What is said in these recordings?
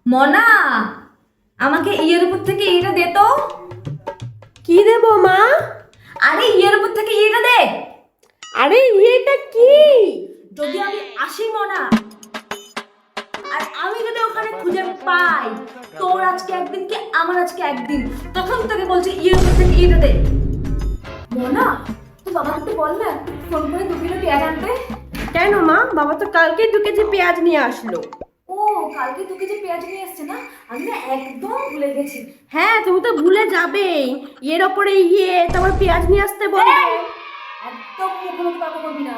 মনা, আমাকে ইয়ের উপর থেকে এটা দে তো। কি দেবো মা? আরে ইয়ের উপর থেকে এটা দে। আরে এটা কি? যদি আমি আসি মনা, আর আমি যদি ওখানে খুঁজে পাই তোর আজকে একদিন কি আমার আজকে একদিন, তখন তোকে বলছে ইয়ের উপর থেকে এটা দে। মনা, তুই বাবাকে একটু বল না, ফোন করে 2 কিলো পেঁয়াজ আনতে। কেন মা? বাবা তো কালকেই 2 কেজি পেঁয়াজ নিয়ে আসলো। ও, কালকে 2 কেজি পেঁয়াজ নিয়ে এসছে না? আমি না একদম ভুলে গেছি। হ্যাঁ, তুমি তো ভুলে যাবেই। এর ওপরে তোমার পেঁয়াজ নিয়ে আসতে বলবে। এই, একদম মুখোমুখি তর্ক করবি না,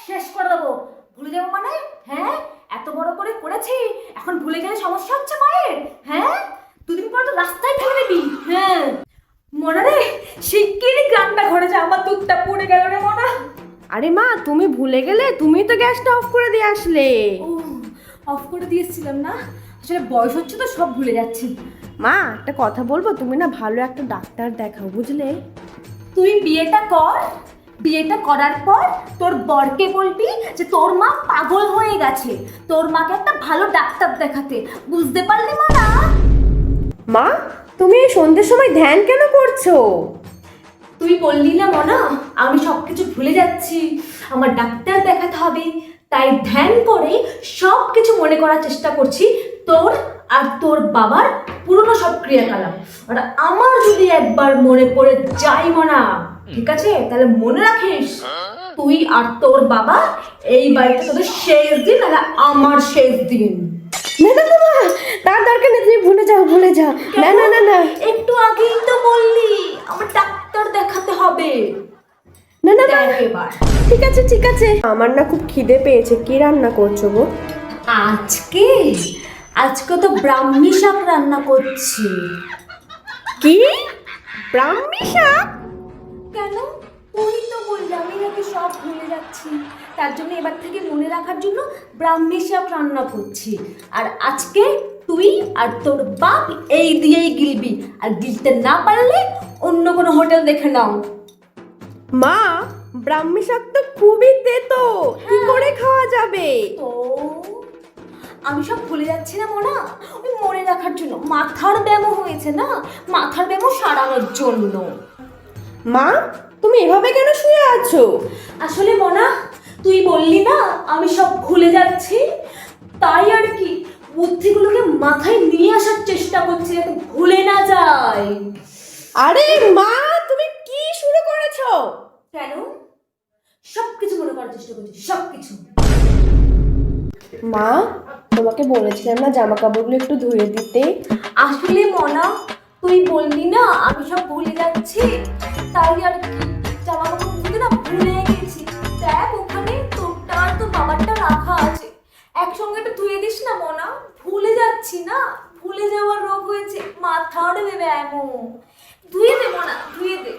শেষ করে দেবো। ভুলে যাবো মানে? হ্যাঁ, এত বড় করে করেছি, এখন ভুলে গেলে সমস্যা হচ্ছে মায়ের? হ্যাঁ, দুদিন পরে তো রাস্তায় ফেলে দিবি। হ্যাঁ মনা রে, শিগগিরই গ্রামটা ঘরে যা, আমার দুধটা পুড়ে গেল রে মনা। আরে মা, তুমি ভুলে গেলে, তুমি তো গ্যাসটা অফ করে দিয়ে আসলে। ও, অফ করে দিয়েছিলাম না, আসলে বয়স হচ্ছে তো সব ভুলে যাচ্ছি। মা, একটা কথা বলবো? তুমি না ভালো একটা ডাক্তার দেখাও, বুঝলে? তুই বিয়েটা কর, বিয়েটা করার পর তোর বরকে বলবি যে তোর মা পাগল হয়ে গেছে, তোর মাকে একটা ভালো ডাক্তার দেখাতে। বুঝতে পারলি মা? মা, তুমি এই সন্ধ্যের সময় ধ্যান কেন করছো? তুই বললি না মনা, আমি সবকিছু ভুলে যাচ্ছি, আমার ডাক্তার দেখাতে হবে, তাই ধ্যান করে সব কিছু মনে করার চেষ্টা করছি, তোর আর তোর বাবার পুরনো সব ক্রিয়াকলাপ। আর আমার যদি একবার মনে পড়ে যাই মনা, ঠিক আছে, তাহলে মনে রাখিস, তুই আর তোর বাবা এই বাড়িতে তোদের শেষ দিন, আর আমার শেষ দিন। না না না মা, তার দরকার নেই, তুমি ভুলে যাও, ভুলে যাও। না না না না একটু আগেই তো বললি আমার ডাক্তার দেখাতে হবে। না না মা, দেখ এবার। ঠিক আছে ঠিক আছে। আমার না খুব খিদে পেয়েছে, কি রান্না করছো গো? আজকে আজকে তো ব্রাহ্মী শাক রান্না করছি। কি? ব্রাহ্মী শাক? কেন? তুই তো বললি আমি নাকি সব ভুলে যাচ্ছি, তার জন্য এবার থেকে মনে রাখার জন্য ব্রাহ্মী শাক রান্না করছি। আর আজকে তুই আর তোর বাপ এই দিয়েই গিলবি, আর গিলতে না পারলে অন্য কোনো হোটেল দেখে নাও। মা, ব্রাহ্মী শাক তো খুবই তেতো, কি করে খাওয়া যাবে? তো আমি সব ভুলে যাচ্ছি না মোনা, ওই মনে রাখার জন্য মাথার ব্যায়াম হয়েছে না, মাথার ব্যায়াম সারানোর জন্য। মা, তুমি এভাবে কেন শুয়ে আছো? আসলে মোনা, তুই বললি না আমি সব ভুলে যাচ্ছি, তাই আর কি বুদ্ধিগুলোকে মাথায় নিয়ে আসার চেষ্টা করছি যাতে ভুলে না যায়। আরে মা, তুমি কি শুরু করেছো? কেন? সব কিছু মনে করার চেষ্টা করছি, সব কিছু। মা, তোমাকে বলেছিলাম না জামা কাপড়গুলো একটু ধুয়ে দিতে? আসলে মনা, তুই বললি না আমি সব ভুলে যাচ্ছি, তাই আর কি জামা কাপড় ধুতে না ভুলে গেছি। দেখ ওখানে তোরটা আর তোর বাবারটা রাখা আছে, একসঙ্গে একটু ধুয়ে দিস না মনা, ভুলে যাচ্ছি না, ভুলে যাওয়ার রোগ হয়েছে, মাথার ব্যায়াম। ধুয়ে দে মনা, ধুয়ে দে।